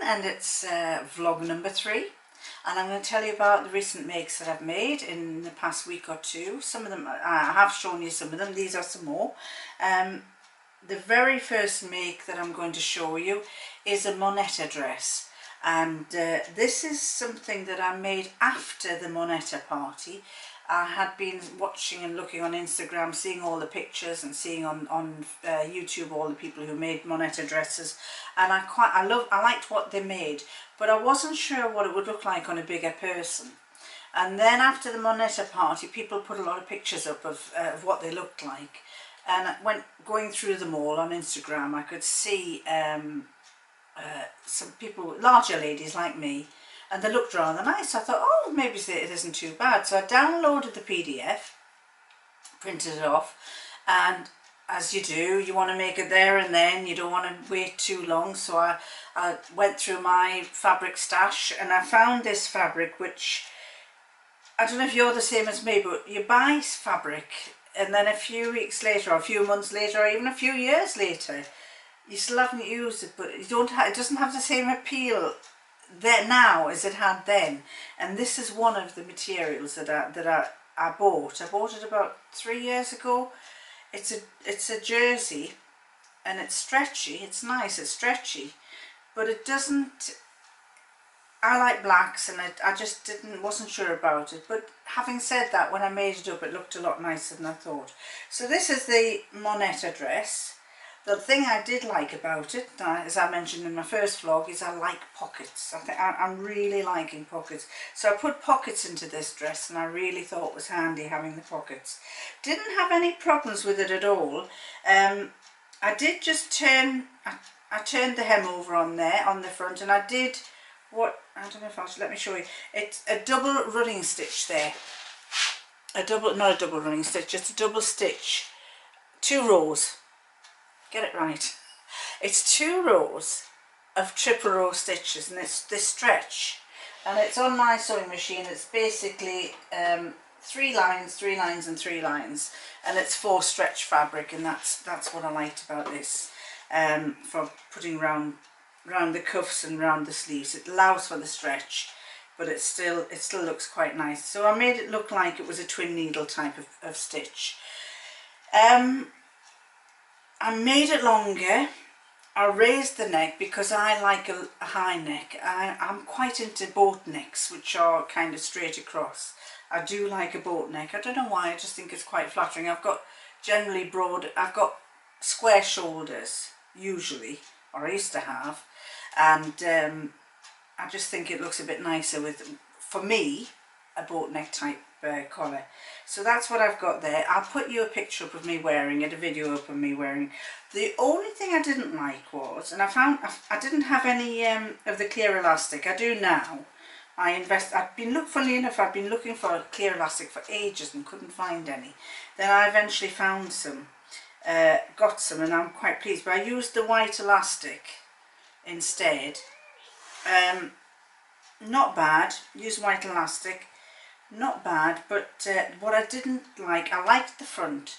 and it's vlog number 3, and I'm going to tell you about the recent makes that I've made in the past week or two. Some of them, I have shown you some of them, these are some more. The very first make that I'm going to show you is a Moneta dress, and this is something that I made after the Moneta party. I had been watching and looking on Instagram, seeing all the pictures and seeing on YouTube all the people who made Moneta dresses, and I liked what they made, but I wasn't sure what it would look like on a bigger person. And then after the Moneta party, people put a lot of pictures up of what they looked like, and when going through them all on Instagram, I could see some people, larger ladies like me, and they looked rather nice. I thought, oh, maybe it isn't too bad. So I downloaded the PDF, printed it off, and as you do, you want to make it there and then. You don't want to wait too long. So I went through my fabric stash and I found this fabric, which, I don't know if you're the same as me, but you buy fabric and then a few weeks later, or a few months later, or even a few years later, you still haven't used it, but it doesn't have the same appeal there now as it had then. And this is one of the materials that I bought. I bought it about 3 years ago. It's a jersey, and it's stretchy. It's nice, it's stretchy, but it doesn't. I like blacks, and I just wasn't sure about it. But having said that, when I made it up, it looked a lot nicer than I thought. So this is the Moneta dress. The thing I did like about it, as I mentioned in my first vlog, is I like pockets. I'm really liking pockets. So I put pockets into this dress, and I really thought it was handy having the pockets. Didn't have any problems with it at all. I did just turn, I turned the hem over on there, on the front, and I did what, I don't know if I'll, let me show you. It's a double running stitch there. Not a double running stitch, just a double stitch. 2 rows. Get it right. It's 2 rows of triple row stitches, and it's this stretch, and it's on my sewing machine. It's basically 3 lines, 3 lines and 3 lines, and it's 4 stretch fabric, and that's what I liked about this. For putting round the cuffs and round the sleeves, it allows for the stretch, but it still looks quite nice. So I made it look like it was a twin needle type of stitch. I made it longer. I raised the neck because I like a high neck. I'm quite into boat necks, which are kind of straight across. I do like a boat neck. I don't know why, I just think it's quite flattering. I've got generally broad, I've got square shoulders usually, or I used to have, and I just think it looks a bit nicer with, for me, a boat neck type collar. So that's what I've got there. I'll put you a picture up of me wearing it, a video up of me wearing it. The only thing I didn't like was, and I found I didn't have any of the clear elastic. I do now. Funnily enough, I've been looking for clear elastic for ages and couldn't find any. Then I eventually found some, got some, and I'm quite pleased. But I used the white elastic instead. Not bad. Use white elastic. Not bad, but what I didn't like, I liked the front,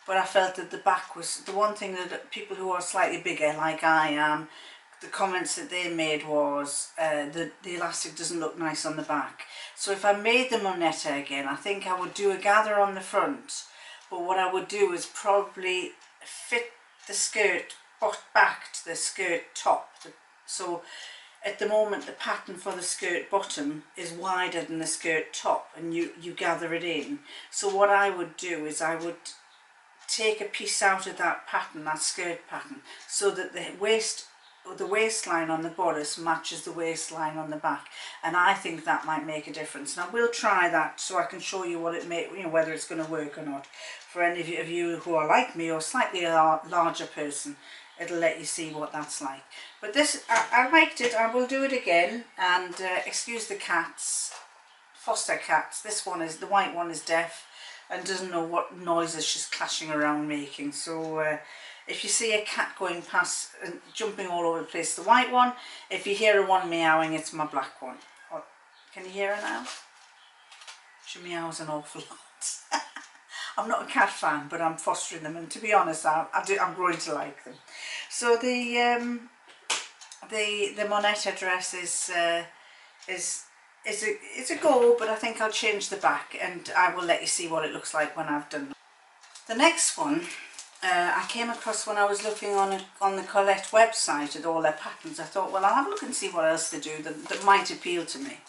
but I felt that the back was the one thing that people who are slightly bigger, like I am, the comments that they made was the elastic doesn't look nice on the back. So if I made the Moneta again, I think I would do a gather on the front, but what I would do is probably fit the skirt back to the skirt top. So at the moment, the pattern for the skirt bottom is wider than the skirt top, and you gather it in. So what I would do is I would take a piece out of that pattern, that skirt pattern, so that the waistline on the bodice matches the waistline on the back, and I think that might make a difference. And I will try that so I can show you what it may, whether it's going to work or not. For any of you who are like me or slightly a larger person, it'll let you see what that's like. But this, I liked it. I will do it again. And excuse the cats, foster cats. This one is, the white one is deaf and doesn't know what noises she's clashing around making. So if you see a cat going past and jumping all over the place, the white one. If you hear a one meowing, it's my black one. Oh, can you hear her now? She meows an awful lot. I'm not a cat fan, but I'm fostering them, and to be honest, I'm growing to like them. So the the Moneta dress is a go, but I think I'll change the back, and I will let you see what it looks like when I've done. The next one I came across when I was looking on the Colette website at all their patterns. I thought, well, I'll have a look and see what else they do that might appeal to me.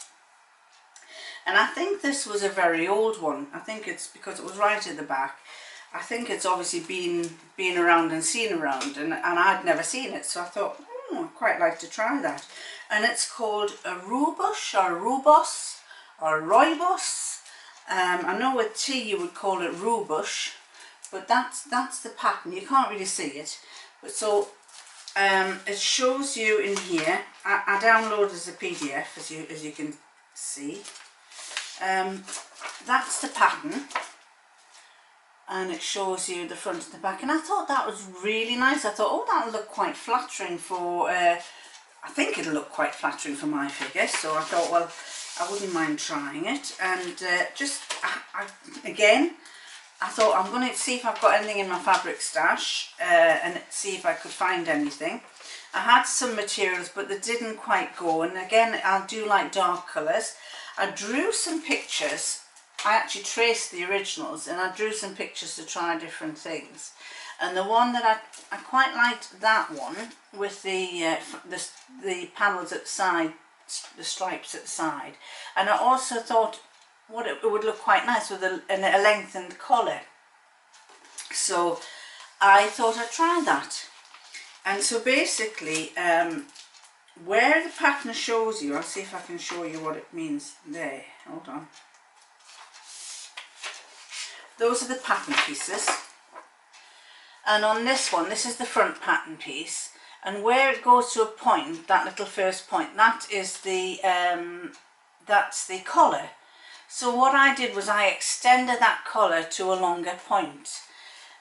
And I think this was a very old one. I think it's because it was right at the back. I think it's obviously been around and seen around, and I'd never seen it, so I thought, I'd quite like to try that. And it's called a Rooibos or Rooibos or Rooibos. I know with tea you would call it Rooibos, but that's the pattern. You can't really see it, but so it shows you in here. I downloaded as a PDF, as you can see. That's the pattern, and it shows you the front and the back, and I thought that was really nice. I thought, oh, that'll look quite flattering for I think it'll look quite flattering for my figure, so I thought, well, I wouldn't mind trying it. And again, I thought I'm going to see if I've got anything in my fabric stash and see if I could find anything. I had some materials, but they didn't quite go, and again, I do like dark colours. I drew some pictures. I actually traced the originals, and I drew some pictures to try different things. And the one that I quite liked, that one with the panels at the side, the stripes at the side. And I also thought it would look quite nice with a lengthened collar. So I thought I'd try that. And so basically, where the pattern shows you, I'll see if I can show you what it means there. Hold on. Those are the pattern pieces. And on this one, this is the front pattern piece. And where it goes to a point, that little first point, that is that's the collar. So what I did was I extended that collar to a longer point.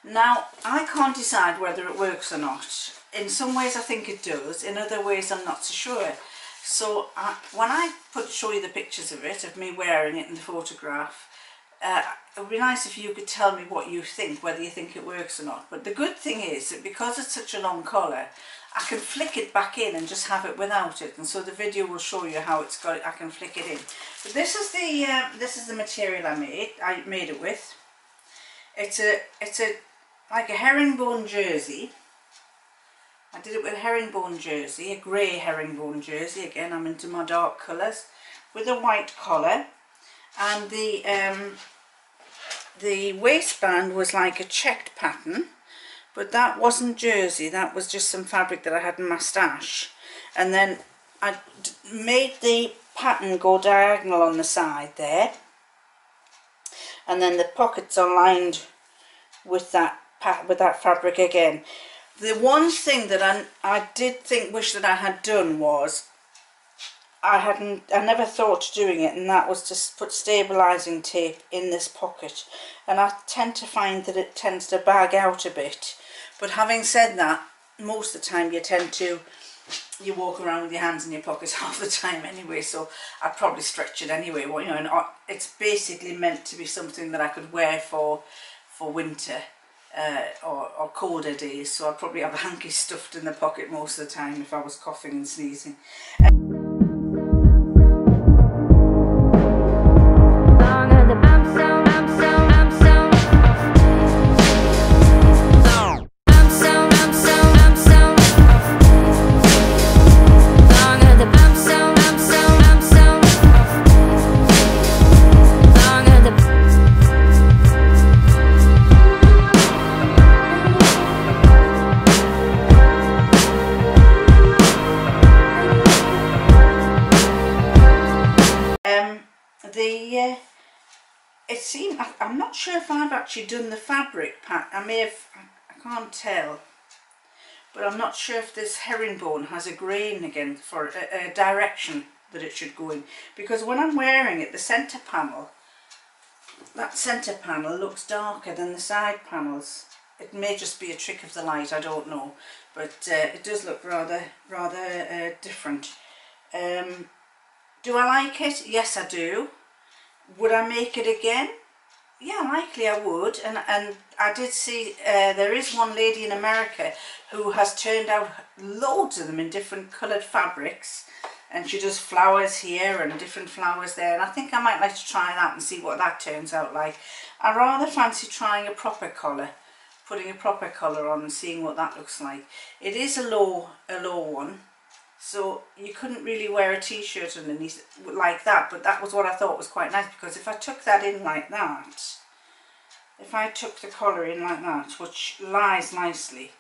Now, I can't decide whether it works or not. In some ways I think it does, in other ways I'm not so sure. So when I show you the pictures of it, of me wearing it in the photograph, it would be nice if you could tell me what you think, whether you think it works or not. But the good thing is that because it's such a long collar, I can flick it back in and just have it without it, and so the video will show you how it's got. I can flick it in. But this is the material I made it with. It's like a herringbone jersey. I did it with a herringbone jersey, a grey herringbone jersey. Again, I'm into my dark colours, with a white collar, and the waistband was like a checked pattern, but that wasn't jersey, that was just some fabric that I had in my stash. And then I made the pattern go diagonal on the side there, and then the pockets are lined with that fabric again. The one thing that I wish that I had done was I never thought of doing it, and that was to put stabilising tape in this pocket, and I tend to find that it tends to bag out a bit. But having said that, most of the time you walk around with your hands in your pockets half the time anyway, so I'd probably stretch it anyway. Well, you know, and it's basically meant to be something that I could wear for winter or colder days, so I'd probably have a hanky stuffed in the pocket most of the time if I was coughing and sneezing. I'm not sure if I've actually done the fabric part. I can't tell, but I'm not sure if this herringbone has a grain again for a direction that it should go in, because when I'm wearing it, the centre panel, that centre panel looks darker than the side panels. It may just be a trick of the light, I don't know, but it does look rather different. Do I like it? Yes, I do. Would I make it again? yeah, likely I would. And I did see there is one lady in America who has turned out loads of them in different coloured fabrics, and she does flowers here and different flowers there, and I think I might like to try that and see what that turns out like. I rather fancy trying a proper collar, putting a proper collar on and seeing what that looks like. It is a low one, so you couldn't really wear a t-shirt underneath like that, but that was what I thought was quite nice, because if I took that in like that, if I took the collar in like that, which lies nicely,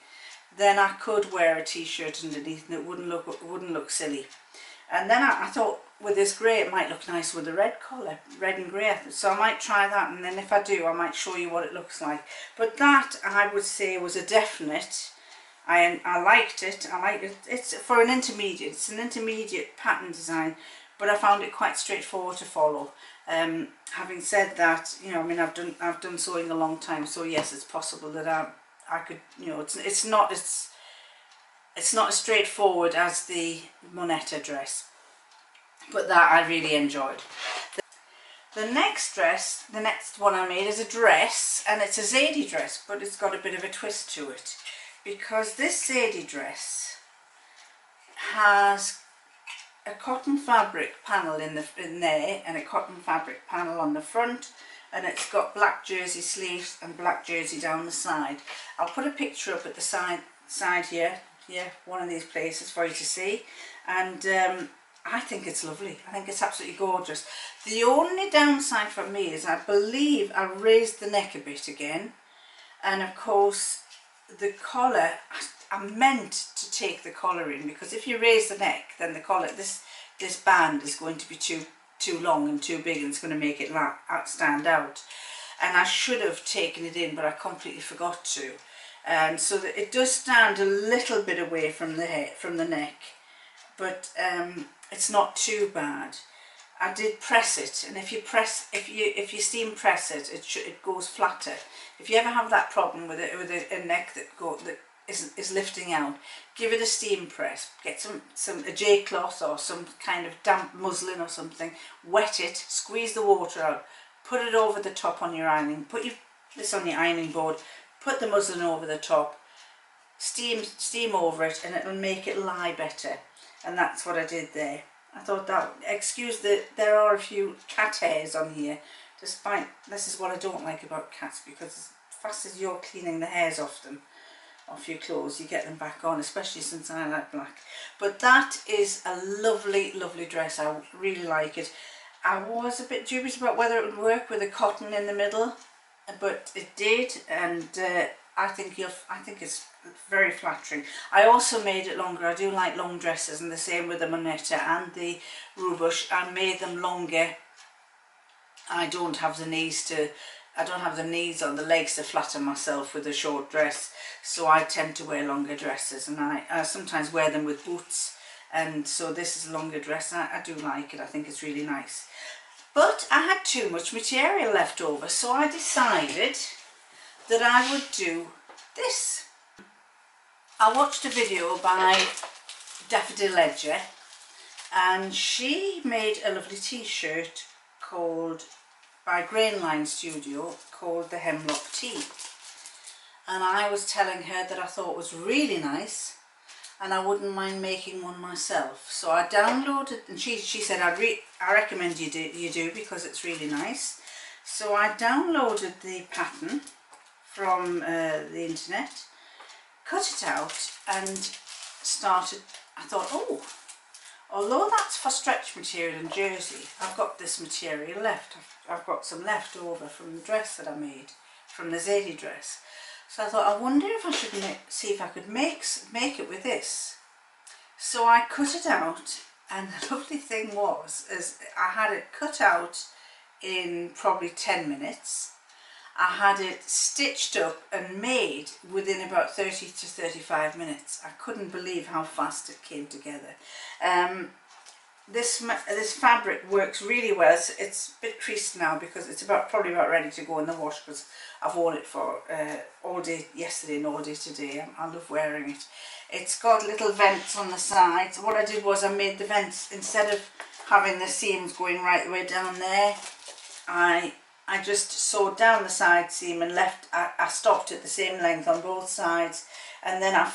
then I could wear a t-shirt underneath and it wouldn't look silly. And then I thought with this grey it might look nice with a red collar, red and grey, so I might try that, and then if I do I might show you what it looks like. But that, I would say, was a definite. I liked it. I like it. It's for an intermediate. It's an intermediate pattern design, but I found it quite straightforward to follow. Having said that, you know, I mean, I've done sewing a long time, so yes, it's possible that I could, you know, it's not as straightforward as the Moneta dress, but that I really enjoyed. The next dress, the next one I made, is a dress, and it's a Zadie dress, but it's got a bit of a twist to it, because this Zadie dress has a cotton fabric panel in there and a cotton fabric panel on the front, and it's got black jersey sleeves and black jersey down the side. I'll put a picture up at the side here, one of these places for you to see, and I think it's lovely. I think it's absolutely gorgeous. The only downside for me is I believe I raised the neck a bit again, and of course the collar, I meant to take the collar in, because if you raise the neck, then the collar, this band is going to be too long and too big, and it's going to make it stand out. And I should have taken it in, but I completely forgot to. So that it does stand a little bit away from the neck, but it's not too bad. I did press it, and if you steam press it, it goes flatter. If you ever have that problem with a neck that is lifting out, give it a steam press. Get a J cloth or some kind of damp muslin or something, wet it, squeeze the water out, put it over the top on your ironing, this on your ironing board, put the muslin over the top, steam over it, and it'll make it lie better. And that's what I did there. I thought that, there are a few cat hairs on here, despite, this is what I don't like about cats, because as fast as you're cleaning the hairs off your clothes, you get them back on, especially since I like black. But that is a lovely, lovely dress. I really like it. I was a bit dubious about whether it would work with the cotton in the middle, but it did, and I think it's very flattering. I also made it longer. I do like long dresses, and the same with the Moneta and the Rooibos. I made them longer. I don't have the knees on the legs to flatten myself with a short dress, so I tend to wear longer dresses, and I sometimes wear them with boots, and so this is a longer dress. I do like it. I think it's really nice. But I had too much material left over, so I decided that I would do this. I watched a video by Daffodil Ledger, and she made a lovely t-shirt by Grainline Studio called the Hemlock Tee, and I was telling her that I thought it was really nice and I wouldn't mind making one myself. So I downloaded, and she said I recommend you do because it's really nice. So I downloaded the pattern from the internet, cut it out, and started. I thought, oh, although that's for stretch material and jersey, I've got this material left. I've got some left over from the dress that I made, from the Zadie dress. So I thought, I wonder if I should see if I could make it with this. So I cut it out, and the lovely thing is I had it cut out in probably 10 minutes. I had it stitched up and made within about 30 to 35 minutes. I couldn't believe how fast it came together. This fabric works really well. It's a bit creased now because it's probably about ready to go in the wash, because I've worn it for all day yesterday and all day today. I love wearing it. It's got little vents on the sides. What I did was I made the vents, instead of having the seams going right the way down there, I I just sewed down the side seam and left, I stopped at the same length on both sides, and then I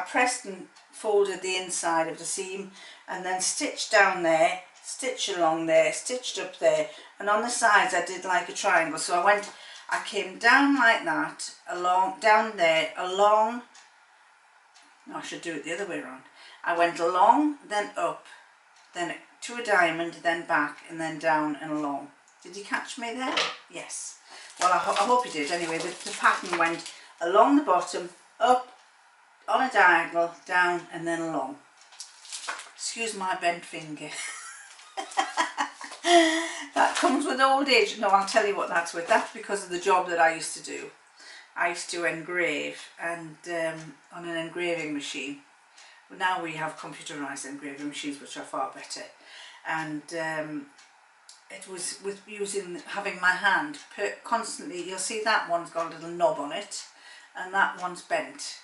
pressed and folded the inside of the seam, and then stitched down there, stitched along there, stitched up there, and on the sides I did like a triangle. So I came down like that, along, down there, along, no, I should do it the other way around. I went along, then up, then to a diamond, then back, and then down and along. Did you catch me there? Yes. Well, I hope you did. Anyway, the pattern went along the bottom, up, on a diagonal, down, and then along. Excuse my bent finger. That comes with old age. No, I'll tell you what that's with. That's because of the job that I used to do. I used to engrave, and on an engraving machine. But now we have computerized engraving machines, which are far better. And it was with having my hand constantly. You'll see that one's got a little knob on it, and that one's bent.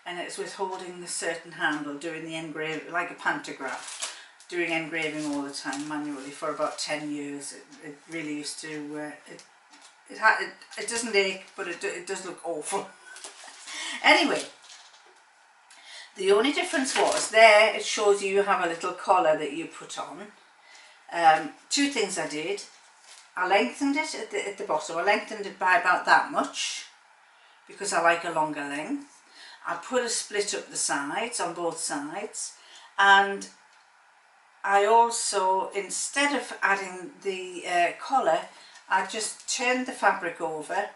And it's with holding the certain handle, doing the engraving, like a pantograph, doing engraving all the time manually for about 10 years. It really used to, it doesn't ache, but it does look awful. Anyway, the only difference was there, it shows you have a little collar that you put on. Two things I did. I lengthened it at the bottom. I lengthened it by about that much because I like a longer length. I put a split up the sides on both sides, and I also, instead of adding the collar, I just turned the fabric over,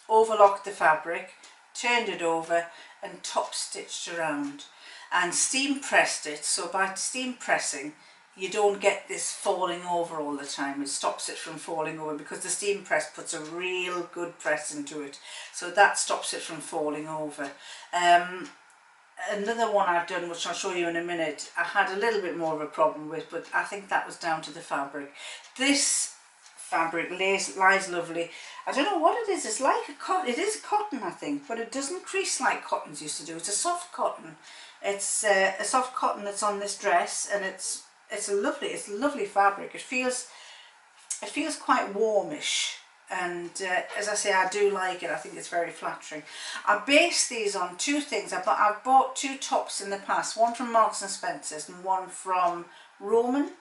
overlocked the fabric, turned it over and top stitched around and steam pressed it. So by steam pressing you don't get this falling over all the time. It stops it from falling over because the steam press puts a real good press into it, so that stops it from falling over. Another one I've done, which I'll show you in a minute, I had a little bit more of a problem with, but I think that was down to the fabric. This fabric lies lovely. I don't know what it is. It's like a cotton. It is cotton, I think, but it doesn't crease like cottons used to do. It's a soft cotton. It's a soft cotton that's on this dress, and it's a lovely fabric. It feels quite warmish, and as I say, I do like it. I think it's very flattering. I base these on two things. I've bought two tops in the past, one from Marks and Spencer's and one from Roman,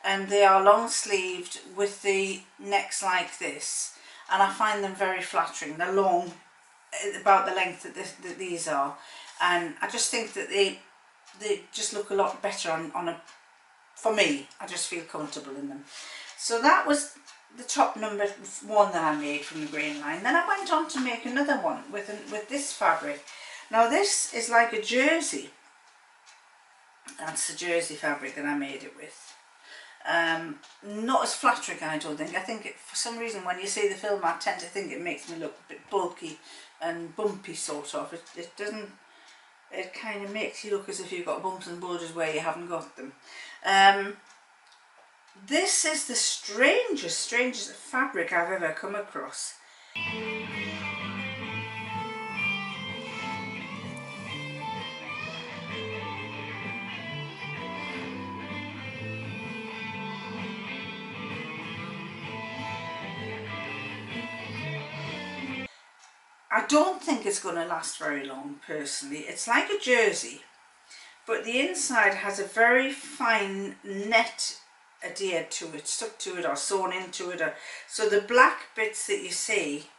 and they are long sleeved with the necks like this, and I find them very flattering. They're long, about the length that these are, and I just think that they just look a lot better on a, for me. I just feel comfortable in them. So that was the top number one that I made from the Grainline. Then I went on to make another one with this fabric. Now this is like a jersey. That's the jersey fabric that I made it with. Not as flattering, I don't think. I think for some reason when you see the film, I tend to think it makes me look a bit bulky and bumpy, sort of. It doesn't. It kind of makes you look as if you've got bumps and bulges where you haven't got them. This is the strangest fabric I've ever come across. I don't think it's going to last very long, personally. It's like a jersey, but the inside has a very fine net adhered to it, stuck to it, or sewn into it. So the black bits that you see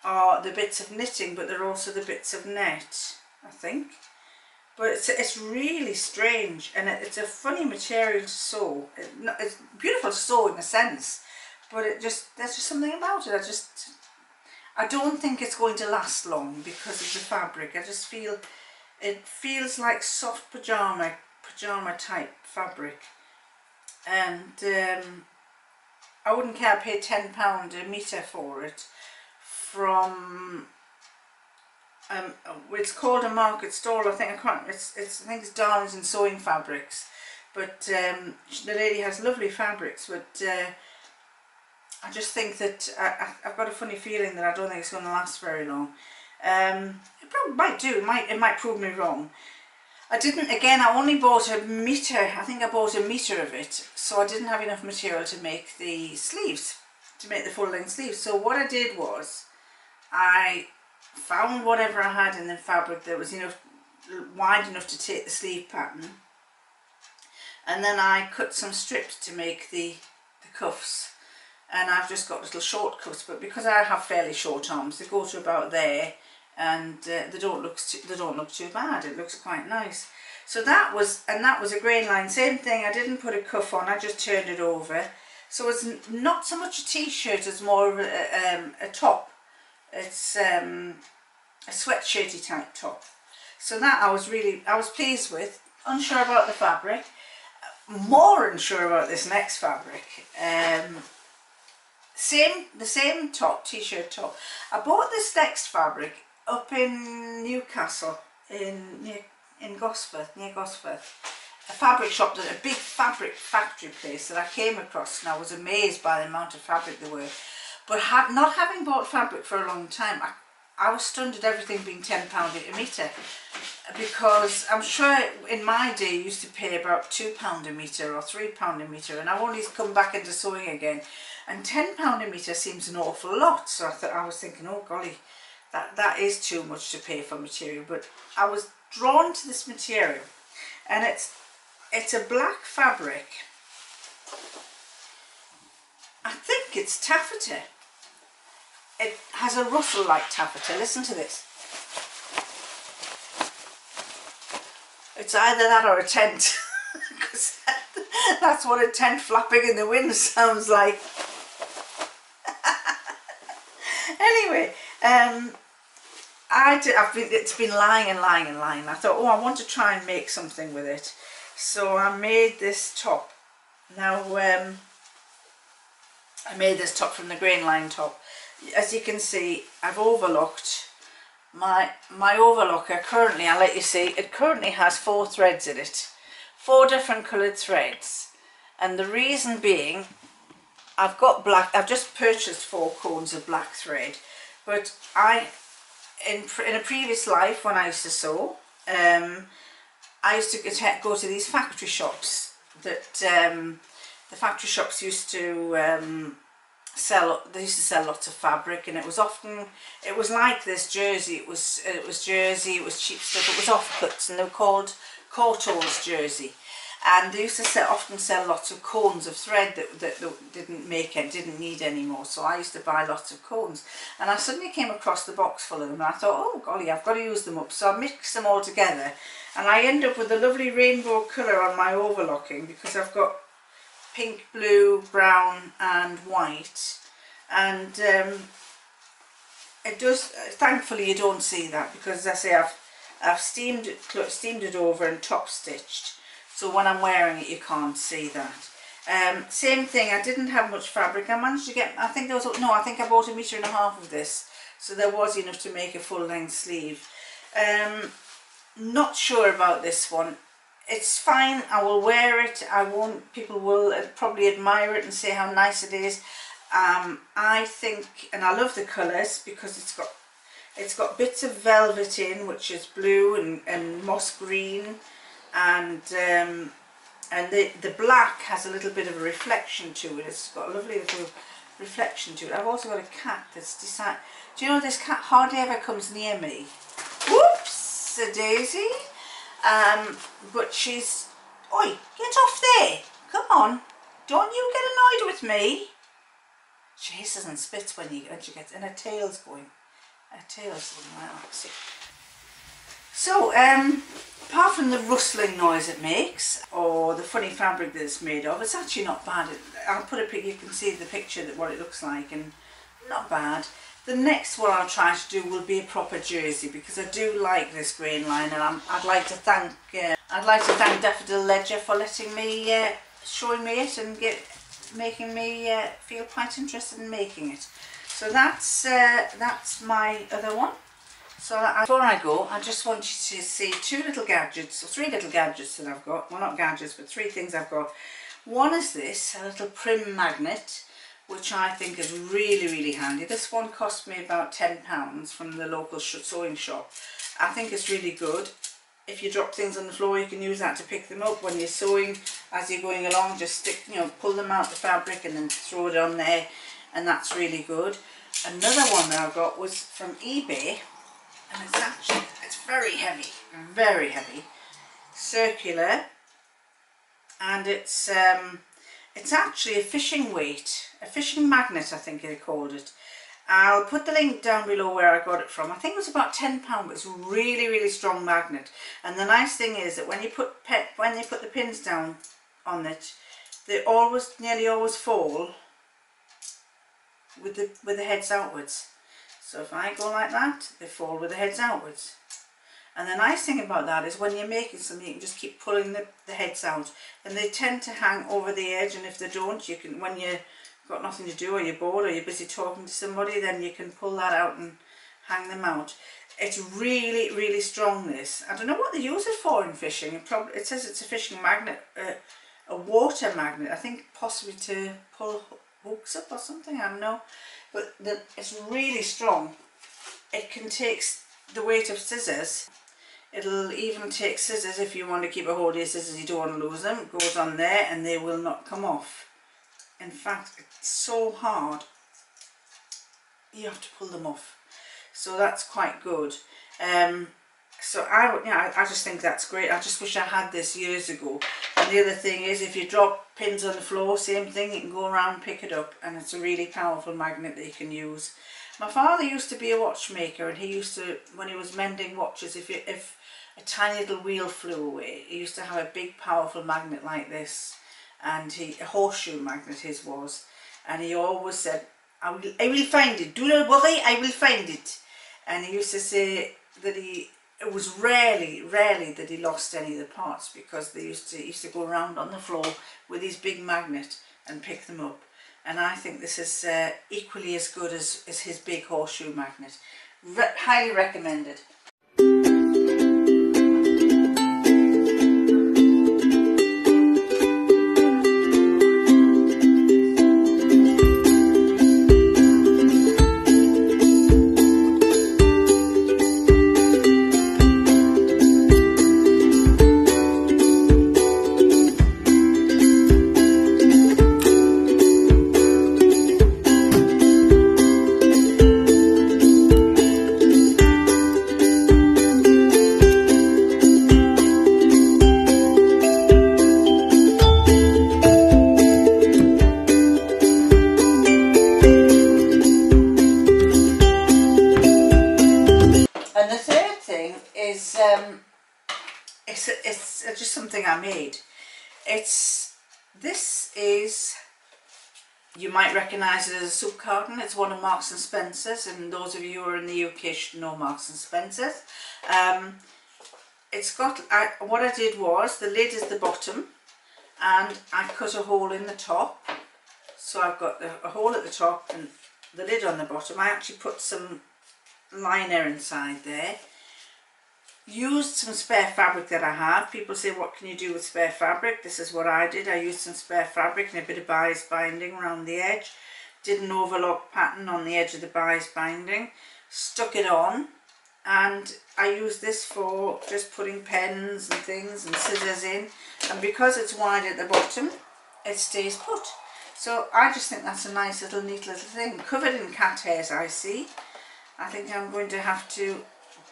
are the bits of knitting, but they're also the bits of net, I think. But it's really strange, and it's a funny material to sew. It's beautiful to sew in a sense, but there's just something about it. I don't think it's going to last long because of the fabric. I just feel it feels like soft pajama type fabric, and I wouldn't care. I paid £10 a metre for it from it's called a market stall, I think. I think it's Darn's and Sewing Fabrics, but the lady has lovely fabrics, but I just think that I've got a funny feeling that I don't think it's going to last very long. It probably might do. It might prove me wrong. I only bought a metre. I think I bought a metre of it, so I didn't have enough material to make the sleeves. to make the full length sleeve. So what I did was I found whatever I had in the fabric that was wide enough to take the sleeve pattern, and then I cut some strips to make the cuffs. And I've just got little short cuffs, but because I have fairly short arms, they go to about there, and they don't look too bad. It looks quite nice. So that was a Grainline. Same thing. I didn't put a cuff on. I just turned it over. So it's not so much a t-shirt as more of a top. It's a sweatshirty type top. So that I was pleased with. Unsure about the fabric. More unsure about this next fabric. The same top, t-shirt top. I bought this next fabric up in Newcastle, in Gosforth, near Gosforth. A fabric shop, a big fabric factory place that I came across, and I was amazed by the amount of fabric there were. But not having bought fabric for a long time, I was stunned at everything being £10 a metre, because I'm sure in my day you used to pay about £2 a metre or £3 a metre, and I've only come back into sewing again, and £10 a metre seems an awful lot. So I was thinking, oh golly, that is too much to pay for material. But I was drawn to this material, and it's a black fabric. I think it's taffeta. It has a ruffle like taffeta. Listen to this. It's either that or a tent, because that's what a tent flapping in the wind sounds like. Anyway, it's been lying and lying and lying. I thought, oh, I want to try and make something with it. So I made this top. Now, I made this top from the Grainline top. As you can see, I've overlocked my overlocker. Currently, I'll let you see, it currently has 4 threads in it, 4 different coloured threads. And the reason being, I've just purchased 4 cones of black thread, but in a previous life when I used to sew, I used to go to these factory shops that the factory shops used to sell. They used to sell lots of fabric, and it was like this jersey. It was jersey. It was cheap stuff. It was offcuts, and they were called Corto's jersey. And they used to often sell lots of cones of thread that didn't need anymore. So I used to buy lots of cones, and I suddenly came across the box full of them, and I thought, oh golly, I've got to use them up. So I mixed them all together, and I end up with a lovely rainbow colour on my overlocking, because I've got pink, blue, brown and white, and it does. Thankfully, you don't see that, because as I say, I've steamed it over and top stitched. So when I'm wearing it, you can't see that. Same thing, I didn't have much fabric. I managed to get, I think I bought 1.5 meters of this. So there was enough to make a full length sleeve. Not sure about this one. It's fine, I will wear it. People will probably admire it and say how nice it is. I think, and I love the colours, because it's got bits of velvet in, which is blue and moss green. And the black has a little bit of a reflection to it. It's got a lovely little reflection to it. I've also got a cat that's decided. Do you know this cat hardly ever comes near me? Whoops, a daisy. But she's. Oi, get off there! Come on! Don't you get annoyed with me? She hisses and spits when she gets, and her tail's going. Her tail's going like that. See. So, apart from the rustling noise it makes, or the funny fabric that it's made of, it's actually not bad. I'll put a picture, you can see the picture, what it looks like, and not bad. The next one I'll try to do will be a proper jersey, because I do like this Grainline, and I'd like to thank Daffodil Ledger for letting me, showing me it and making me feel quite interested in making it. So that's my other one. So before I go, I just want you to see 3 little gadgets that I've got. Well, not gadgets, but 3 things I've got. One is this, a little Prym magnet, which I think is really, really handy. This one cost me about £10 from the local sewing shop. I think it's really good. If you drop things on the floor, you can use that to pick them up when you're sewing. As you're going along, just pull them out the fabric and then throw it on there. and that's really good. Another one that I got was from eBay, and it's very heavy, very heavy, circular, and it's actually a fishing weight, a fishing magnet I think they called it. I'll put the link down below where I got it from. I think it was about £10, but it's a really, really strong magnet. And the nice thing is that when you put the pins down on it, they nearly always fall with the heads outwards. So if I go like that, they fall with the heads outwards. And the nice thing about that is when you're making something, you can just keep pulling the heads out, and they tend to hang over the edge. And if they don't, you can, when you've got nothing to do, or you're bored, or you're busy talking to somebody, then you can pull that out and hang them out. It's really, really strong, this. I don't know what they use it for in fishing. It says it's a fishing magnet, a water magnet, I think, possibly to pull hooks up or something, I don't know. But it's really strong. It can take the weight of scissors. It'll even take scissors if you want to keep a hold of your scissors, you don't want to lose them. It goes on there and they will not come off. In fact, it's so hard, you have to pull them off. So that's quite good. So I just think that's great. I just wish I had this years ago. And the other thing is, if you drop pins on the floor, same thing, you can go around and pick it up, and it's a really powerful magnet that you can use. My father used to be a watchmaker, and he used to, when he was mending watches, if a tiny little wheel flew away, he used to have a big powerful magnet like this, and a horseshoe magnet his was, and he always said, I will find it, do not worry, I will find it. And he used to say that it was rarely that he lost any of the parts, because he used to go around on the floor with his big magnet and pick them up. And I think this is equally as good as his big horseshoe magnet. Highly recommended. And the third thing is, it's just something I made. This is, you might recognise it as a soup carton. It's one of Marks and Spencer's, and those of you who are in the UK should know Marks and Spencer's. It's got, what I did was, the lid is the bottom, and I cut a hole in the top. So I've got a hole at the top and the lid on the bottom. I actually put some liner inside there. Used some spare fabric that I have. People say, what can you do with spare fabric? This is what I did. I used some spare fabric and a bit of bias binding around the edge. Did an overlock pattern on the edge of the bias binding. Stuck it on, and I used this for just putting pens and things and scissors in. And because it's wide at the bottom, it stays put. So I just think that's a nice little neat little thing. Covered in cat hairs, I see. I think I'm going to have to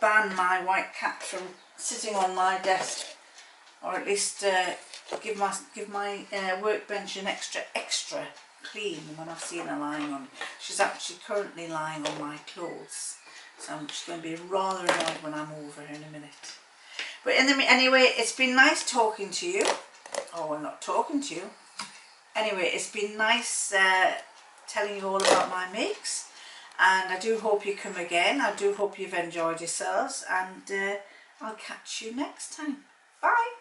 ban my white cat from sitting on my desk, or at least give my workbench an extra clean when I've seen her lying on. She's actually currently lying on my clothes, so I'm just going to be rather annoyed when I'm over in a minute. But anyway, it's been nice talking to you. Oh, well, not talking to you. Anyway, it's been nice telling you all about my makes. And I do hope you come again. I do hope you've enjoyed yourselves, and I'll catch you next time. Bye.